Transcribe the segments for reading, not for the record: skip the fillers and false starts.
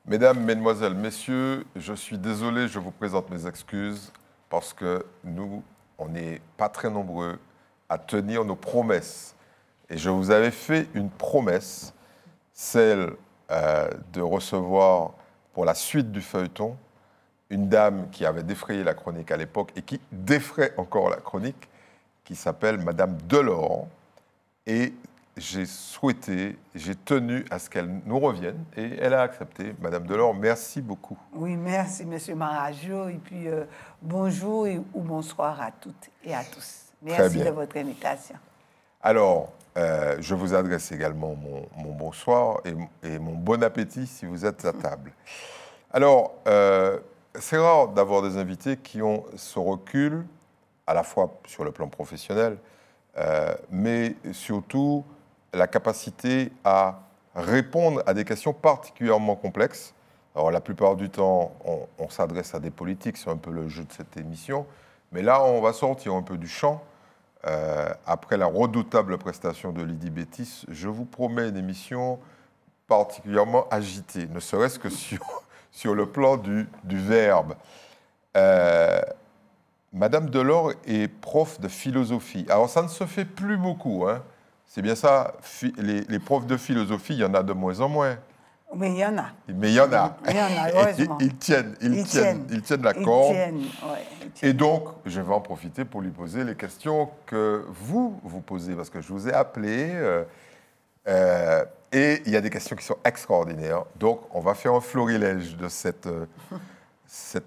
Mesdames, Mesdemoiselles, Messieurs, je suis désolé, je vous présente mes excuses parce que nous, on n'est pas très nombreux à tenir nos promesses. Et je vous avais fait une promesse, celle de recevoir pour la suite du feuilleton une dame qui avait défrayé la chronique à l'époque et qui défraie encore la chronique, qui s'appelle Madame Delors. Et j'ai tenu à ce qu'elle nous revienne et elle a accepté. Madame Delors, merci beaucoup. Oui, merci, Monsieur Marajo. Et puis, bonjour ou bonsoir à toutes et à tous. Merci de votre invitation. Alors, je vous adresse également mon bonsoir et mon bon appétit si vous êtes à table. Alors, c'est rare d'avoir des invités qui ont ce recul, à la fois sur le plan professionnel, mais surtout la capacité à répondre à des questions particulièrement complexes. Alors, la plupart du temps, on s'adresse à des politiques, c'est un peu le jeu de cette émission, mais là, on va sortir un peu du champ. Après la redoutable prestation de Lydie Bétis, je vous promets une émission particulièrement agitée, ne serait-ce que sur le plan du verbe. Madame Delors est prof de philosophie. Alors, ça ne se fait plus beaucoup, hein. C'est bien ça, les profs de philosophie, il y en a de moins en moins. Mais il y en a. Mais il y en a. Il y en a, heureusement. Ils tiennent la corde. Et donc, je vais en profiter pour lui poser les questions que vous posez, parce que je vous ai appelé, et il y a des questions qui sont extraordinaires. Donc, on va faire un florilège de cette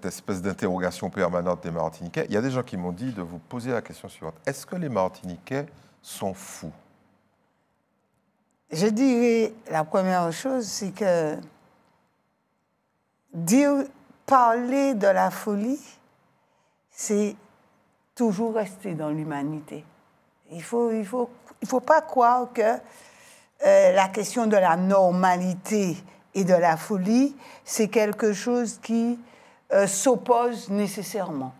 espèce d'interrogation permanente des Martiniquais. Il y a des gens qui m'ont dit de vous poser la question suivante. Est-ce que les Martiniquais sont fous? Je dirais, la première chose, c'est que parler de la folie, c'est toujours rester dans l'humanité. Il faut pas croire que la question de la normalité et de la folie, c'est quelque chose qui s'oppose nécessairement.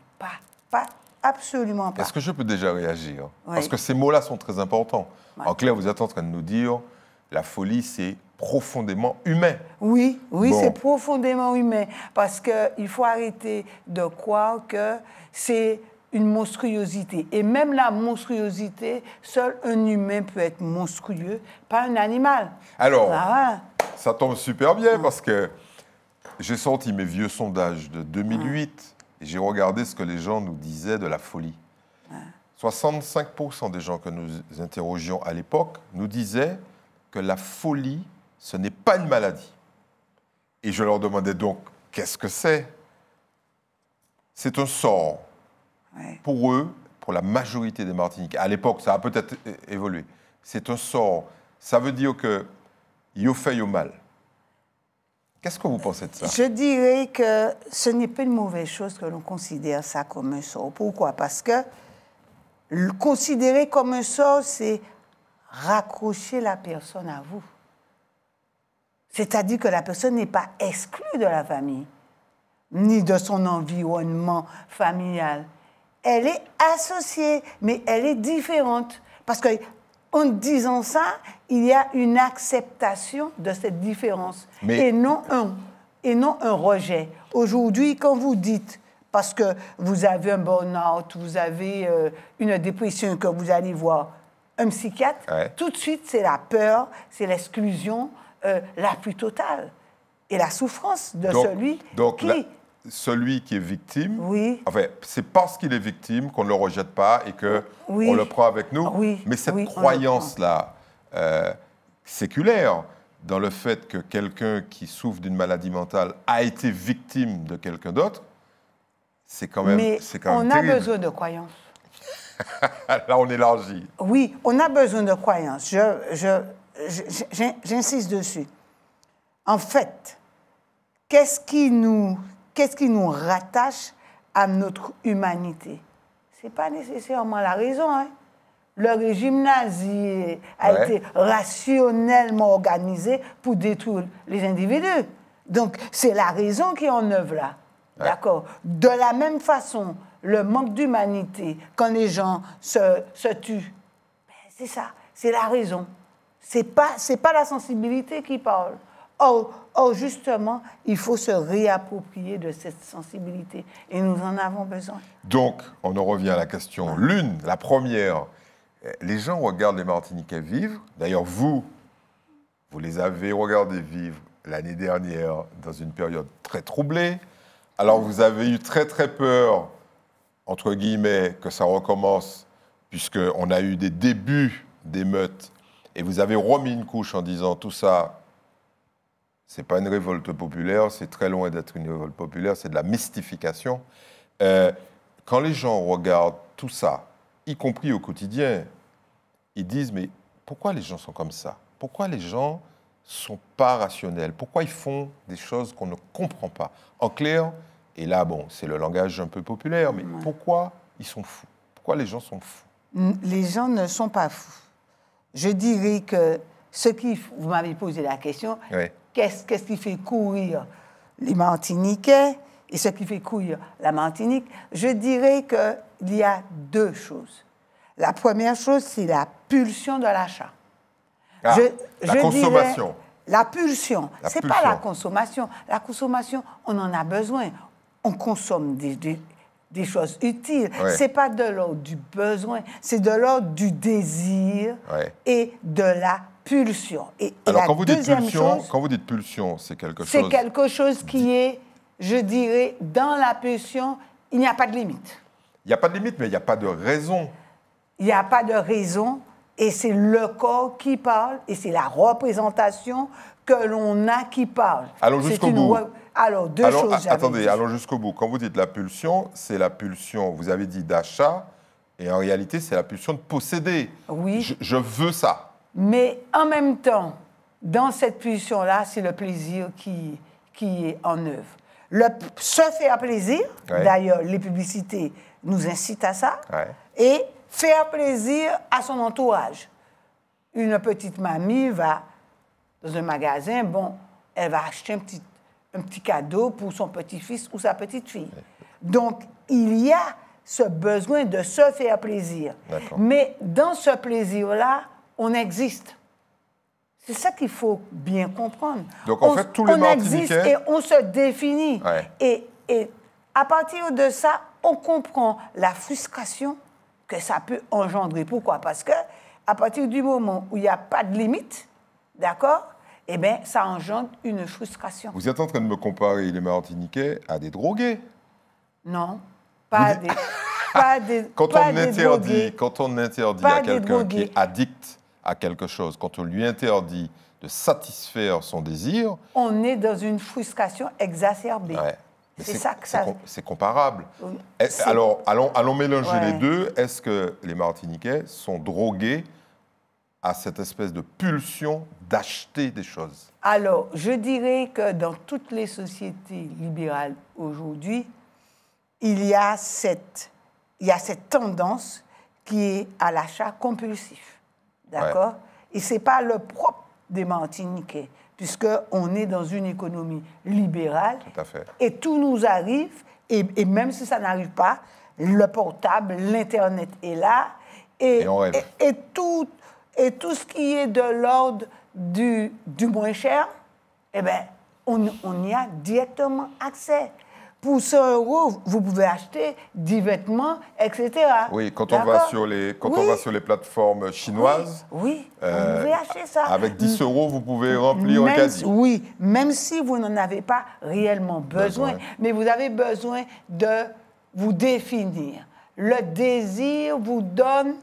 Absolument pas. Est-ce que je peux déjà réagir? Oui. Parce que ces mots-là sont très importants. Oui. En clair, vous êtes en train de nous dire la folie, c'est profondément humain. Oui, Bon. C'est profondément humain. Parce qu'il faut arrêter de croire que c'est une monstruosité. Et même la monstruosité, seul un humain peut être monstrueux, pas un animal. Alors, ça tombe super bien parce que j'ai sorti mes vieux sondages de 2008 et j'ai regardé ce que les gens nous disaient de la folie. 65% des gens que nous interrogions à l'époque nous disaient que la folie, ce n'est pas une maladie. Et je leur demandais donc, qu'est-ce que c'est? C'est un sort. Pour eux, pour la majorité des Martiniquais. À l'époque, ça a peut-être évolué. C'est un sort. Ça veut dire que yo fait yo mal. Qu'est-ce que vous pensez de ça? Je dirais que ce n'est pas une mauvaise chose que l'on considère ça comme un sort. Pourquoi? Parce que le considérer comme un sort, c'est raccrocher la personne à vous. C'est-à-dire que la personne n'est pas exclue de la famille, ni de son environnement familial. Elle est associée, mais elle est différente. Parce qu'en disant ça, il y a une acceptation de cette différence et non un rejet. Aujourd'hui, quand vous dites, parce que vous avez un burn-out, vous avez une dépression, que vous allez voir un psychiatre, tout de suite, c'est la peur, c'est l'exclusion la plus totale. Et la souffrance de celui qui est victime, enfin, c'est parce qu'il est victime qu'on ne le rejette pas et qu'on le prend avec nous. Mais cette croyance-là, séculaire, dans le fait que quelqu'un qui souffre d'une maladie mentale a été victime de quelqu'un d'autre, c'est quand même terrible. On a besoin de croyances. Là, on élargit. Oui, on a besoin de croyances. J'insiste dessus. En fait, qu'est-ce qui nous rattache à notre humanité? Ce n'est pas nécessairement la raison. Hein? Le régime nazi a été rationnellement organisé pour détruire les individus. Donc, c'est la raison qui est en œuvre là. D'accord? De la même façon, le manque d'humanité, quand les gens se tuent, c'est ça, c'est la raison. C'est pas la sensibilité qui parle. Or, justement, il faut se réapproprier de cette sensibilité. Et nous en avons besoin. Donc, on en revient à la question. L'une, la première, les gens regardent les Martiniquais vivre. D'ailleurs, vous les avez regardés vivre l'année dernière dans une période très troublée. Alors, vous avez eu très, très peur, entre guillemets, que ça recommence, puisqu'on a eu des débuts d'émeutes. Et vous avez remis une couche en disant tout ça, c'est pas une révolte populaire, c'est très loin d'être une révolte populaire, c'est de la mystification. Quand les gens regardent tout ça, y compris au quotidien, ils disent, mais pourquoi les gens sont comme ça? Pourquoi les gens sont pas rationnels? Pourquoi ils font des choses qu'on ne comprend pas? En clair, et là, bon, c'est le langage un peu populaire, mais pourquoi ils sont fous? Pourquoi les gens sont fous? Les gens ne sont pas fous. Je dirais que vous m'avez posé la question, Oui. qu'est-ce qui fait courir les Martiniquais et ce qui fait courir la Martinique? Je dirais qu'il y a deux choses. La première chose, c'est la pulsion de l'achat. La consommation. La pulsion. Ce n'est pas la consommation. La consommation, on en a besoin. On consomme des choses utiles. Ouais. Ce n'est pas de l'ordre du besoin, c'est de l'ordre du désir et de la pulsion. Et alors, la quand vous dites pulsion, c'est quelque chose... C'est quelque chose qui est, je dirais, dans la pulsion, il n'y a pas de limite. Il n'y a pas de limite, mais il n'y a pas de raison. Il n'y a pas de raison, et c'est le corps qui parle, et c'est la représentation que l'on a qui parle. Allons jusqu'au bout. Alors, deux choses. Attendez, allons jusqu'au bout. Quand vous dites la pulsion, c'est la pulsion, vous avez dit d'achat, et en réalité, c'est la pulsion de posséder. Oui. Je veux ça. Mais en même temps, dans cette pulsion-là, c'est le plaisir qui est en œuvre. Se faire plaisir, d'ailleurs, les publicités nous incitent à ça, et faire plaisir à son entourage. Une petite mamie va dans un magasin, bon, elle va acheter un petit cadeau pour son petit-fils ou sa petite-fille. Donc, il y a ce besoin de se faire plaisir. Mais dans ce plaisir-là, on existe. C'est ça qu'il faut bien comprendre. Donc, en fait, tous les Martiniquais... On existe et on se définit. Et à partir de ça, on comprend la frustration que ça peut engendrer. Pourquoi? Parce que à partir du moment où il n'y a pas de limite, d'accord, eh bien, ça engendre une frustration. Vous êtes en train de me comparer les Martiniquais à des drogués? Non, pas des quand on interdit à quelqu'un qui est addict à quelque chose, quand on lui interdit de satisfaire son désir... On est dans une frustration exacerbée. C'est ça que ça... C'est comparable. Alors, allons mélanger les deux. Est-ce que les Martiniquais sont drogués à cette espèce de pulsion d'acheter des choses? Alors, je dirais que dans toutes les sociétés libérales aujourd'hui, il y a cette tendance qui est à l'achat compulsif. D'accord? Et ce n'est pas le propre des Martiniquais, puisqu'on est dans une économie libérale. Tout à fait. Et tout nous arrive, et même si ça n'arrive pas, le portable, l'Internet est là. Et tout ce qui est de l'ordre du moins cher, eh bien, on y a directement accès. Pour 100 €, vous pouvez acheter des vêtements, etc. Oui, quand on va sur les plateformes chinoises, vous pouvez acheter ça. Avec 10 €, vous pouvez remplir un caddie. Oui, même si vous n'en avez pas réellement besoin. Mais vous avez besoin de vous définir. Le désir vous donne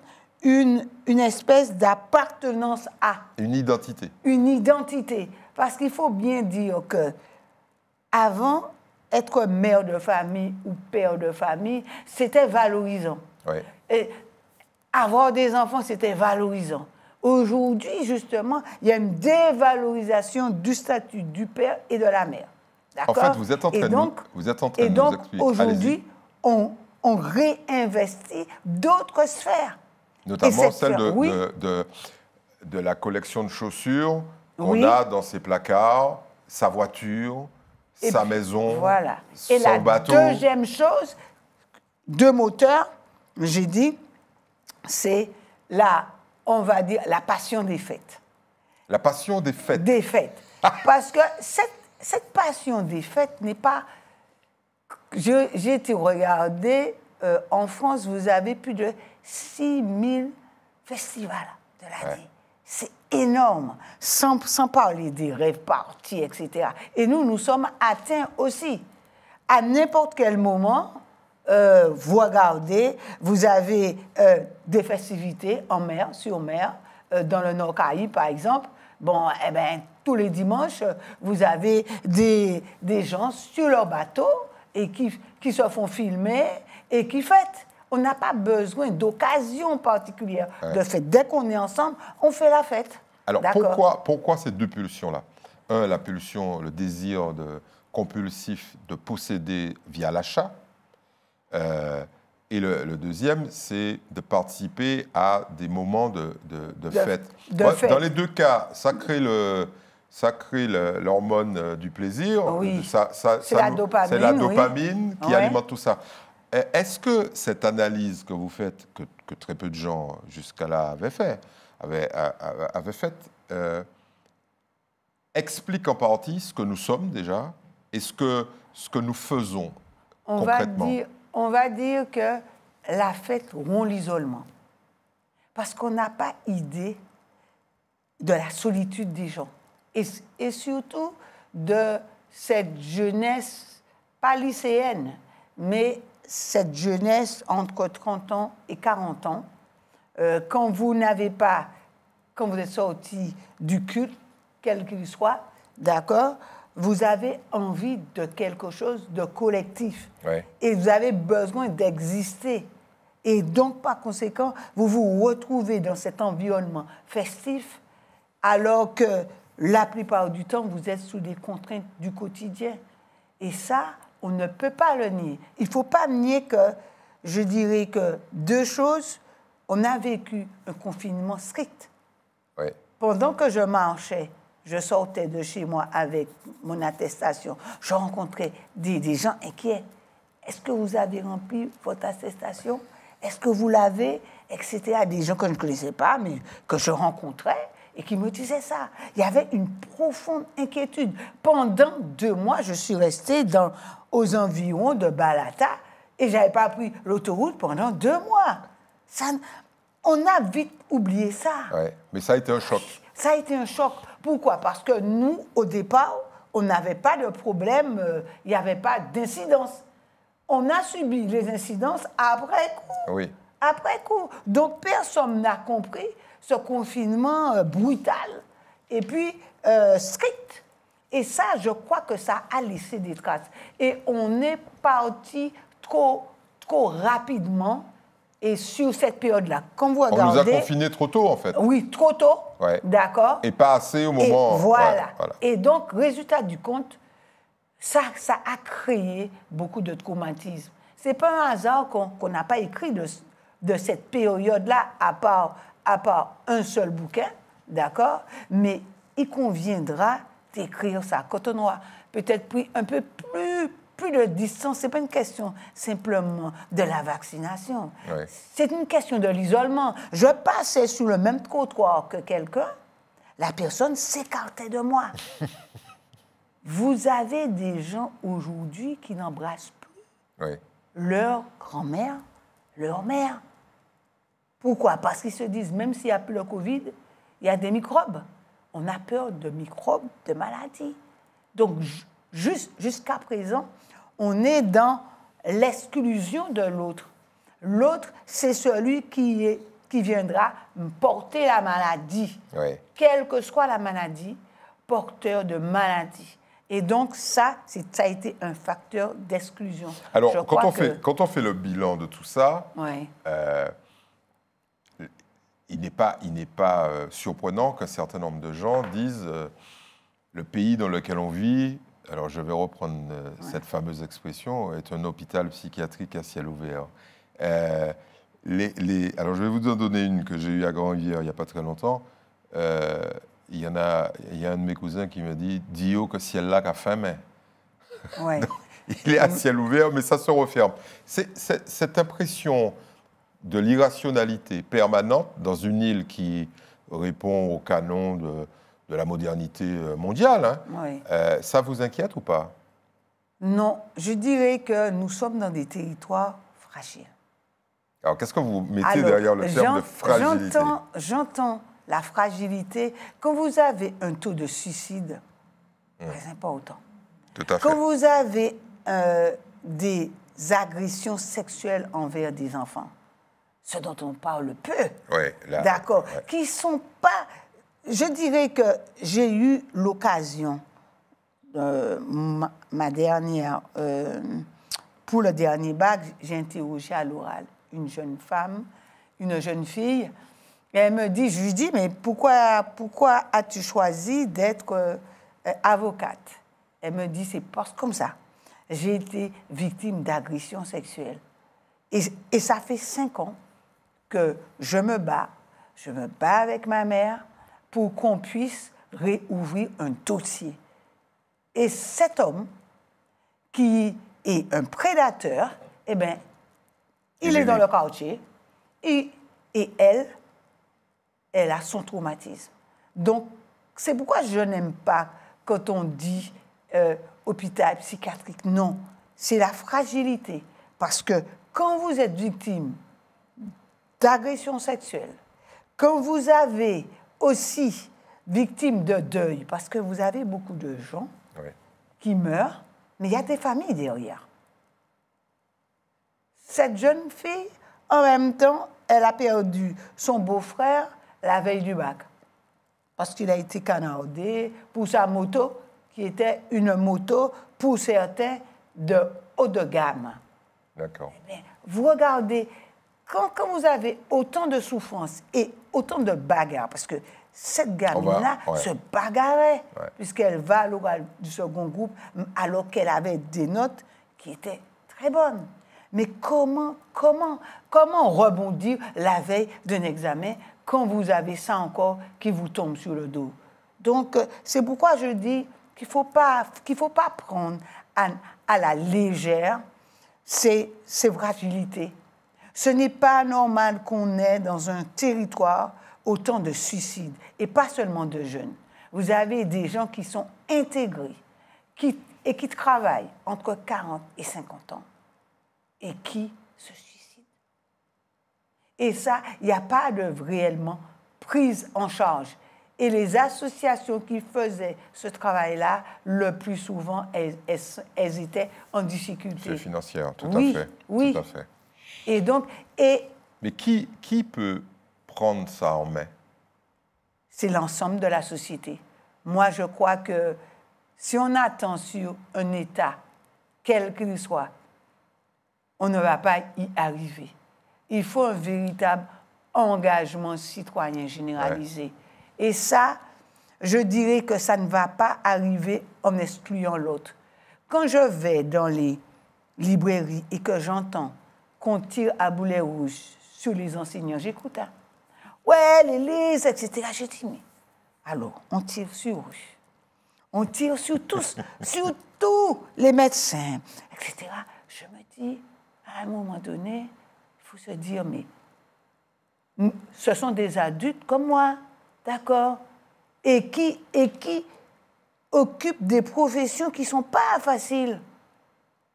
une espèce d'appartenance à. Une identité. Une identité. Parce qu'il faut bien dire que avant, être mère de famille ou père de famille, c'était valorisant. Et avoir des enfants, c'était valorisant. Aujourd'hui, justement, il y a une dévalorisation du statut du père et de la mère. En fait, vous êtes en train de nous expliquer. Et donc, aujourd'hui, on réinvestit d'autres sphères. Notamment celle de la collection de chaussures qu'on a dans ses placards, sa voiture, sa maison, son bateau. Et la deuxième chose, deux moteurs, j'ai dit, c'est on va dire, la passion des fêtes. La passion des fêtes. Des fêtes. Parce que cette passion des fêtes n'est pas... J'ai été regarder, en France, vous avez plus de 6000 festivals de l'année. Ouais. C'est énorme, sans parler des rêves parties, etc. Et nous sommes atteints aussi. À n'importe quel moment, vous regardez, vous avez des festivités en mer, sur mer, dans le Nord Caraïbe, par exemple. Bon, eh bien, tous les dimanches, vous avez des gens sur leur bateau et qui se font filmer et qui fêtent. On n'a pas besoin d'occasion particulière de fête. Dès qu'on est ensemble, on fait la fête. Alors, pourquoi ces deux pulsions-là? Un, la pulsion, le désir compulsif de posséder via l'achat. Et le deuxième, c'est de participer à des moments de fête. Dans les deux cas, ça crée l'hormone du plaisir. Oui. C'est la dopamine. C'est la dopamine qui alimente tout ça. Est-ce que cette analyse que vous faites, que très peu de gens jusqu'à là avaient faite, explique en partie ce que nous sommes déjà et ce que nous faisons concrètement? On va dire que la fête rompt l'isolement. Parce qu'on n'a pas idée de la solitude des gens. Et surtout de cette jeunesse, pas lycéenne, mais cette jeunesse entre 30 ans et 40 ans, quand vous êtes sorti du culte, quel qu'il soit, d'accord, vous avez envie de quelque chose de collectif. Ouais. Et vous avez besoin d'exister. Et donc, par conséquent, vous vous retrouvez dans cet environnement festif, alors que la plupart du temps, vous êtes sous des contraintes du quotidien. Et ça, on ne peut pas le nier. Il ne faut pas nier que, je dirais que deux choses, on a vécu un confinement strict. Ouais. Pendant que je marchais, je sortais de chez moi avec mon attestation, je rencontrais des gens inquiets. Est-ce que vous avez rempli votre attestation? Est-ce que vous l'avez? Etc. Des gens que je ne connaissais pas, mais que je rencontrais et qui me disaient ça. Il y avait une profonde inquiétude. Pendant 2 mois, je suis restée aux environs de Balata et je n'avais pas pris l'autoroute pendant 2 mois. On a vite oublié ça. Ouais, mais ça a été un choc. Ça a été un choc. Pourquoi? Parce que nous, au départ, on n'avait pas de problème, il n'y avait pas d'incidence. On a subi les incidences après coup. Oui. Après coup. Donc, personne n'a compris ce confinement brutal et puis strict. Et ça, je crois que ça a laissé des traces. Et on est parti trop rapidement. Et sur cette période-là, quand vous regardez... On nous a confinés trop tôt, en fait. Oui, trop tôt, ouais. D'accord. Et pas assez au moment... Et voilà. Et donc, résultat du compte, ça a créé beaucoup de traumatisme. Ce n'est pas un hasard qu'on n'a pas écrit de cette période-là, à part un seul bouquin, d'accord. Mais il conviendra d'écrire ça. Quand on aura peut-être pris un peu plus de distance, ce n'est pas une question simplement de la vaccination. Oui. C'est une question de l'isolement. Je passais sur le même trottoir que quelqu'un, la personne s'écartait de moi. Vous avez des gens aujourd'hui qui n'embrassent plus leur grand-mère, leur mère. Pourquoi? Parce qu'ils se disent, même s'il n'y a plus le Covid, il y a des microbes. On a peur de microbes, de maladies. Donc, jusqu'à présent, on est dans l'exclusion de l'autre. L'autre, c'est celui qui viendra porter la maladie. Oui. Quelle que soit la maladie, porteur de maladie. Et donc, ça a été un facteur d'exclusion. Alors, quand on fait le bilan de tout ça, il n'est pas surprenant qu'un certain nombre de gens disent le pays dans lequel on vit, alors je vais reprendre cette fameuse expression, est un hôpital psychiatrique à ciel ouvert. Alors je vais vous en donner une que j'ai eue à Grand-Rivière il n'y a pas très longtemps. Il y a un de mes cousins qui me dit « Dio que ciel là qu'a fermé ». Il est à ciel ouvert, mais ça se referme. Cette impression de l'irrationalité permanente dans une île qui répond au canon de la modernité mondiale. Hein. Oui. Ça vous inquiète ou pas? Non, je dirais que nous sommes dans des territoires fragiles. Alors, qu'est-ce que vous mettez Alors, derrière le terme de fragilité? J'entends la fragilité. Quand vous avez un taux de suicide très important, Tout à fait. quand vous avez des agressions sexuelles envers des enfants, ce dont on parle peu, Ouais, là, d'accord, ouais. qui ne sont pas... Je dirais que j'ai eu l'occasion, ma dernière, pour le dernier bac, j'ai interrogé à l'oral une jeune femme, une jeune fille, et elle me dit, je lui dis, mais pourquoi as-tu choisi d'être avocate? Elle me dit, c'est parce que comme ça, j'ai été victime d'agression sexuelle. Et ça fait 5 ans que je me bats avec ma mère pour qu'on puisse réouvrir un dossier. Et cet homme, qui est un prédateur, eh bien, il est dans le quartier et elle a son traumatisme. Donc, c'est pourquoi je n'aime pas quand on dit hôpital psychiatrique. Non, c'est la fragilité. Parce que quand vous êtes victime d'agression sexuelle, quand vous avez aussi victime de deuil, parce que vous avez beaucoup de gens qui meurent, mais il y a des familles derrière. Cette jeune fille, en même temps, elle a perdu son beau-frère la veille du bac, parce qu'il a été canardé pour sa moto, qui était une moto, pour certains, de haut de gamme. D'accord. Mais vous regardez, quand vous avez autant de souffrance et autant de bagarres, parce que cette gamine-là se bagarrait, puisqu'elle va à l'oral du second groupe, alors qu'elle avait des notes qui étaient très bonnes. Mais comment rebondir la veille d'un examen quand vous avez ça encore qui vous tombe sur le dos? Donc, c'est pourquoi je dis qu'il faut pas prendre à la légère ces fragilités. Ce n'est pas normal qu'on ait dans un territoire autant de suicides, et pas seulement de jeunes. Vous avez des gens qui sont intégrés et qui travaillent entre 40 et 50 ans et qui se suicident. Et ça, il n'y a pas de réellement prise en charge. Et les associations qui faisaient ce travail-là, le plus souvent, elles étaient en difficulté. C'est financière, tout à fait. Oui. Tout à fait. Et donc, mais qui peut prendre ça en main? C'est l'ensemble de la société. Moi, je crois que si on attend sur un État, quel qu'il soit, on ne va pas y arriver. Il faut un véritable engagement citoyen généralisé. Et ça, je dirais que ça ne va pas arriver en excluant l'autre. Quand je vais dans les librairies et que j'entends qu'on tire à boulet rouge sur les enseignants, j'écoute. Hein? Ouais, les listes, etc. Je dis, mais alors, on tire sur eux. On tire sur tous, sur tous les médecins, etc. Je me dis, à un moment donné, il faut se dire, mais ce sont des adultes comme moi, d'accord, et qui occupent des professions qui ne sont pas faciles.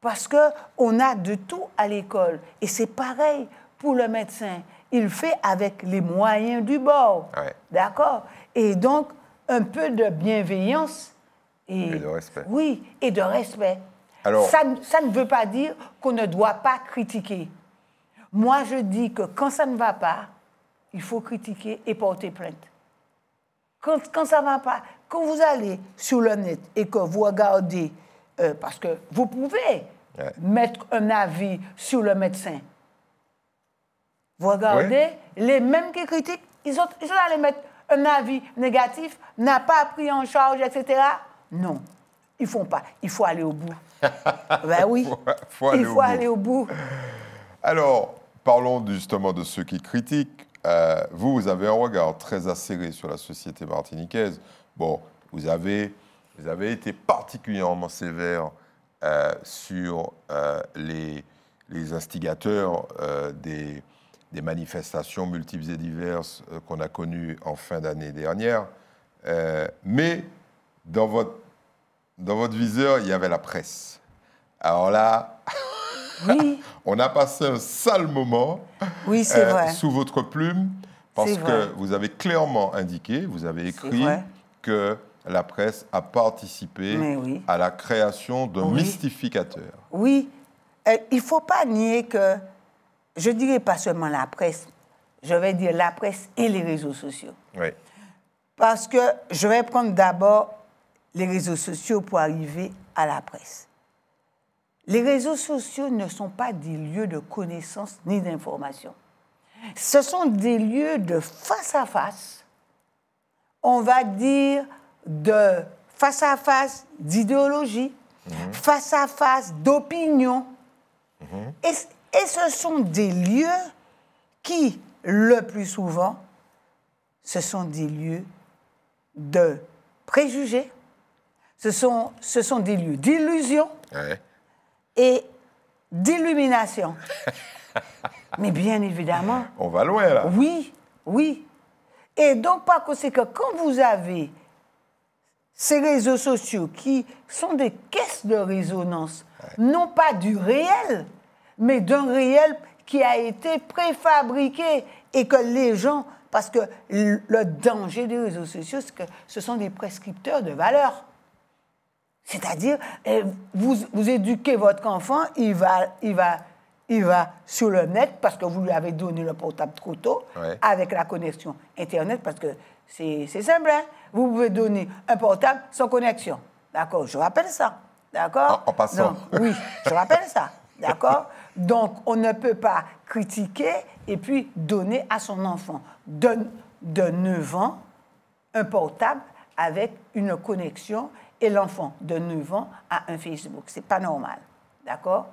Parce qu'on a de tout à l'école. Et c'est pareil pour le médecin. Il fait avec les moyens du bord. Ouais. D'accord? Et donc, un peu de bienveillance. Et de respect. Oui, et de respect. Alors, ça ne veut pas dire qu'on ne doit pas critiquer. Moi, je dis que quand ça ne va pas, il faut critiquer et porter plainte. Quand ça ne va pas, quand vous allez sur le net et que vous regardez, parce que vous pouvez mettre un avis sur le médecin. Vous regardez, les mêmes qui critiquent, ils sont allés mettre un avis négatif, n'a pas pris en charge, etc. Non, ils ne font pas. Il faut aller au bout. Ben oui, il faut aller au bout. Alors, parlons justement de ceux qui critiquent. Vous avez un regard très acéré sur la société martiniquaise. Bon, vous avez été particulièrement sévère sur les instigateurs des manifestations multiples et diverses qu'on a connues en fin d'année dernière. Mais dans votre viseur, il y avait la presse. Alors là, Oui, on a passé un sale moment oui, c'est vrai. sous votre plume parce C'est que vrai. vous avez clairement indiqué, vous avez écrit vrai. que la presse a participé Mais oui. à la création d'un Oui. mystificateur. Oui, il ne faut pas nier que, je ne dirais pas seulement la presse, je vais dire la presse et les réseaux sociaux. Oui. Parce que je vais prendre d'abord les réseaux sociaux pour arriver à la presse. Les réseaux sociaux ne sont pas des lieux de connaissance ni d'information. Ce sont des lieux de face à face, on va dire de face à face d'idéologie, face à face d'opinion. Et ce sont des lieux qui, le plus souvent, ce sont des lieux de préjugés, ce sont des lieux d'illusion Ouais. et d'illumination. Mais bien évidemment, On va loin là. oui, oui. Et donc, par conséquent, quand vous avez ces réseaux sociaux qui sont des caisses de résonance, non pas du réel, mais d'un réel qui a été préfabriqué et que les gens, parce que le danger des réseaux sociaux, c'est que ce sont des prescripteurs de valeurs. C'est-à-dire, vous éduquez votre enfant, il va sur le net parce que vous lui avez donné le portable trop tôt, Ouais. avec la connexion Internet, parce que c'est simple, hein? Vous pouvez donner un portable sans connexion. D'accord? Je rappelle ça. D'accord? En passant. Donc, oui, je rappelle ça. D'accord? Donc, on ne peut pas critiquer et puis donner à son enfant de 9 ans un portable avec une connexion et l'enfant de 9 ans a un Facebook. Ce n'est pas normal. D'accord?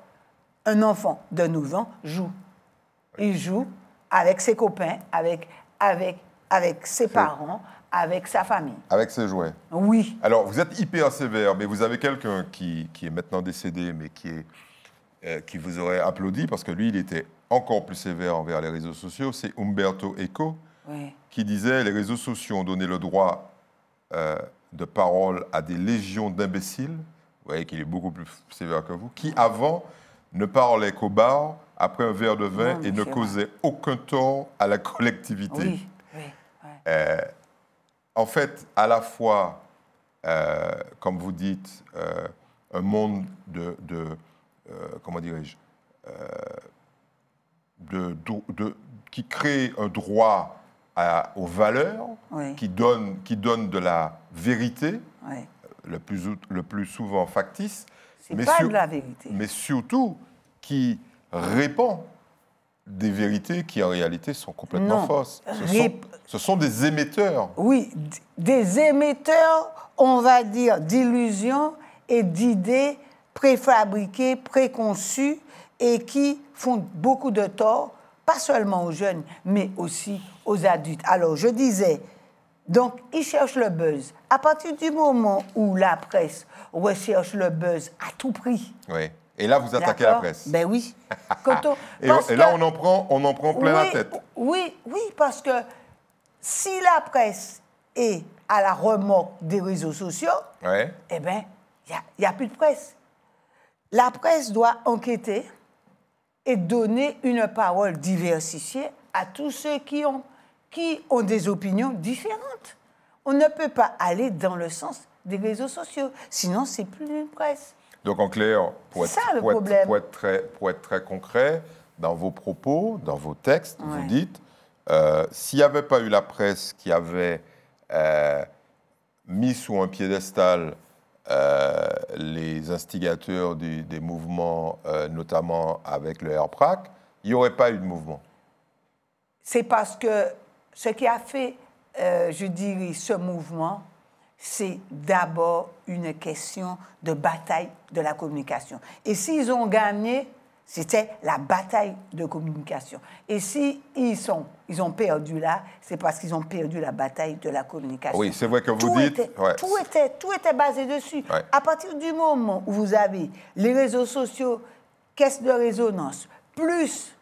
Un enfant de 9 ans joue. Il joue avec ses copains, avec ses parents, avec sa famille. Avec ses jouets. Oui. Alors, vous êtes hyper sévère, mais vous avez quelqu'un qui est maintenant décédé, mais qui vous aurait applaudi, parce que lui, il était encore plus sévère envers les réseaux sociaux. C'est Umberto Eco, Oui. qui disait « Les réseaux sociaux ont donné le droit de parole à des légions d'imbéciles ». Vous voyez qu'il est beaucoup plus sévère que vous. Qui, avant, ne parlaient qu'au bar, après un verre de vin, Non, et ne monsieur, causaient aucun tort à la collectivité. Oui. Oui. Ouais. En fait, à la fois, comme vous dites, un monde comment dirais-je, qui crée un droit aux valeurs, Oui. qui donne de la vérité, Oui. le plus souvent factice, C'est pas de la vérité. mais surtout qui répand des vérités qui en réalité sont complètement Non. fausses. Ce sont des émetteurs. Oui, des émetteurs, on va dire, d'illusions et d'idées préfabriquées, préconçues et qui font beaucoup de tort, pas seulement aux jeunes, mais aussi aux adultes. Alors, je disais, donc, ils cherchent le buzz. À partir du moment où la presse recherche le buzz à tout prix. Oui. Et là, vous attaquez la D'accord? presse. Ben oui. Et là, on en prend plein la tête. Oui, parce que si la presse est à la remorque des réseaux sociaux, Ouais. eh bien, il n'y a plus de presse. La presse doit enquêter et donner une parole diversifiée à tous ceux qui ont des opinions différentes. On ne peut pas aller dans le sens des réseaux sociaux, sinon c'est plus une presse. Donc, en clair, pour être très concret, dans vos propos, dans vos textes, vous dites, s'il n'y avait pas eu la presse qui avait mis sous un piédestal les instigateurs des mouvements, notamment avec le RPRAC, il n'y aurait pas eu de mouvement. C'est parce que ce qui a fait, je dirais, ce mouvement, c'est d'abord une question de bataille de la communication. Et s'ils ont gagné, c'était la bataille de communication. Et si ils ont perdu là, c'est parce qu'ils ont perdu la bataille de la communication. Oui, c'est vrai que vous dites... Tout était basé dessus. Ouais. À partir du moment où vous avez les réseaux sociaux, caisse de résonance, plus...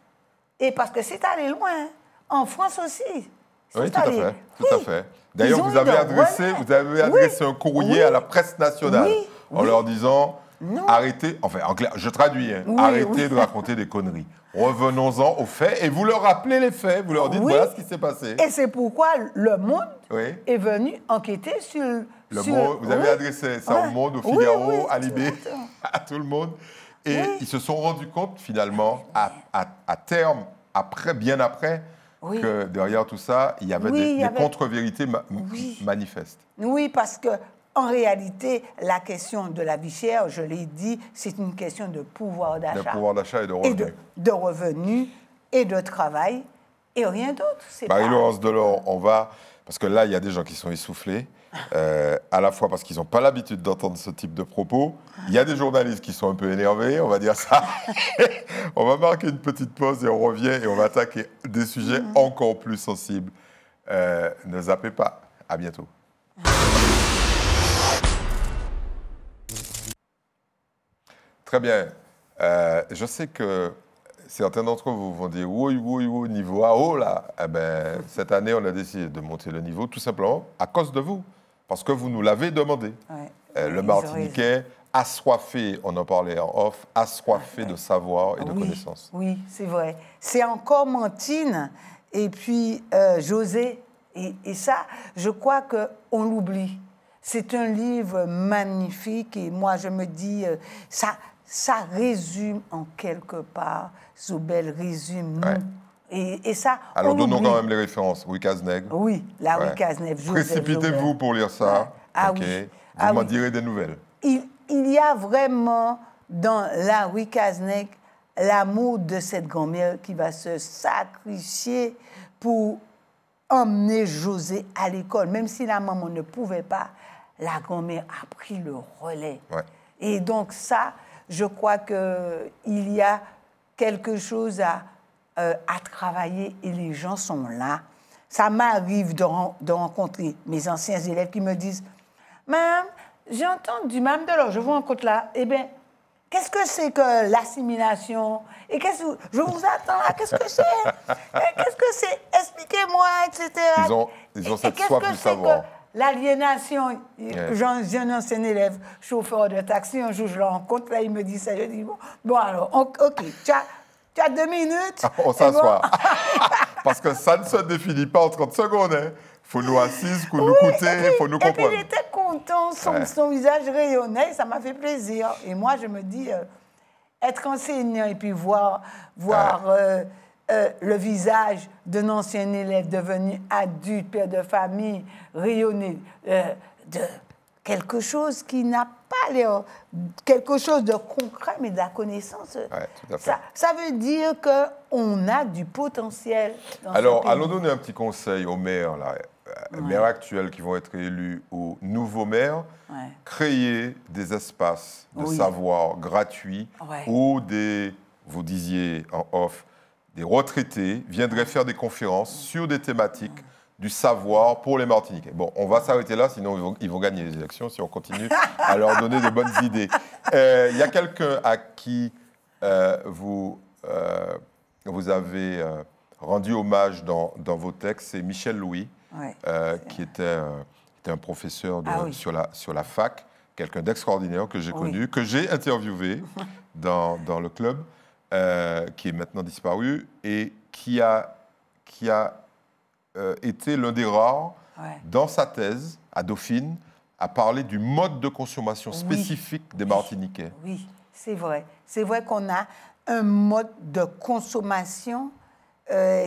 Et parce que c'est allé loin, hein. En France aussi. Oui, tout à fait. Tout à fait. D'ailleurs, vous avez adressé un courrier à la presse nationale en leur disant arrêtez, enfin, en clair, je traduis, hein, arrêtez de raconter des conneries. Revenons-en aux faits et vous leur rappelez les faits. Vous leur dites voilà ce qui s'est passé. Et c'est pourquoi Le Monde est venu enquêter sur... Monde, vous avez adressé ça au Monde, au Figaro, à Libé, à tout le monde. Et ils se sont rendus compte, finalement, à terme, bien après, que derrière tout ça, il y avait des contre-vérités manifestes. Oui, parce que en réalité, la question de la vie chère, je l'ai dit, c'est une question de pouvoir d'achat. De pouvoir d'achat et de revenus. De revenus et de travail et rien d'autre. Marie-Laurence Delors, on va... Parce que là, il y a des gens qui sont essoufflés, à la fois parce qu'ils n'ont pas l'habitude d'entendre ce type de propos. Il y a des journalistes qui sont un peu énervés, on va dire ça. On va marquer une petite pause et on revient et on va attaquer des sujets encore plus sensibles. Ne zappez pas. À bientôt. Très bien. Je sais que certains d'entre vous vont dire oui, niveau haut là. Eh ben, cette année, on a décidé de monter le niveau tout simplement à cause de vous, parce que vous nous l'avez demandé. Le Martiniquais assoiffé, on en parlait en off, assoiffé de savoir et de connaissances. Oui, c'est vrai. C'est encore Mantine et puis José. Et ça, je crois qu'on l'oublie. C'est un livre magnifique et moi, je me dis, ça résume en quelque part, Zobel résume et ça, alors donnons quand même les références. Louis Cazeneuve. Oui, la Louis Cazeneuve. Précipitez-vous pour lire ça. Vous m'en direz des nouvelles. Il y a vraiment dans la Louis Cazeneuve l'amour de cette grand-mère qui va se sacrifier pour emmener José à l'école. Même si la maman ne pouvait pas, la grand-mère a pris le relais. Et donc ça, je crois qu'il y a quelque chose à travailler et les gens sont là. Ça m'arrive de rencontrer mes anciens élèves qui me disent « Madame, j'ai entendu, Madame Delors, je vous rencontre là. Eh bien, qu'est-ce que c'est que l'assimilation? Et je vous attends là, qu'est-ce que c'est? Qu'est-ce que c'est? Expliquez-moi, etc. » Ils ont cette soif du savoir. L'aliénation, j'ai un ancien élève, chauffeur de taxi, un jour je le rencontre, là il me dit ça, je dis bon alors, ok, tu as 2 minutes. On s'assoit. Parce que ça ne se définit pas en 30 secondes. Il faut nous assises, il faut nous écouter, il faut nous comprendre. Et puis il était content, son visage rayonnait, ça m'a fait plaisir. Et moi je me dis, être enseignant et puis voir le visage d'un ancien élève devenu adulte, père de famille, rayonner de quelque chose qui n'a pas l'air, quelque chose de concret, mais de la connaissance. Tout à fait. Ça veut dire qu'on a du potentiel dans Alors, ce pays. allons donner un petit conseil aux maires, maires actuels qui vont être élus, aux nouveaux maires. Créer des espaces de savoir gratuits où vous disiez en off, des retraités viendraient faire des conférences sur des thématiques du savoir pour les Martiniquais. Bon, on va s'arrêter là, sinon ils vont gagner les élections si on continue à leur donner des bonnes idées. Il y a quelqu'un à qui vous avez rendu hommage dans vos textes, c'est Michel Louis, qui était un professeur sur la fac, quelqu'un d'extraordinaire que j'ai connu, que j'ai interviewé dans le club. Qui est maintenant disparu et qui a été l'un des rares, dans sa thèse à Dauphine, à parler du mode de consommation spécifique des Martiniquais. Oui, c'est vrai. C'est vrai qu'on a un mode de consommation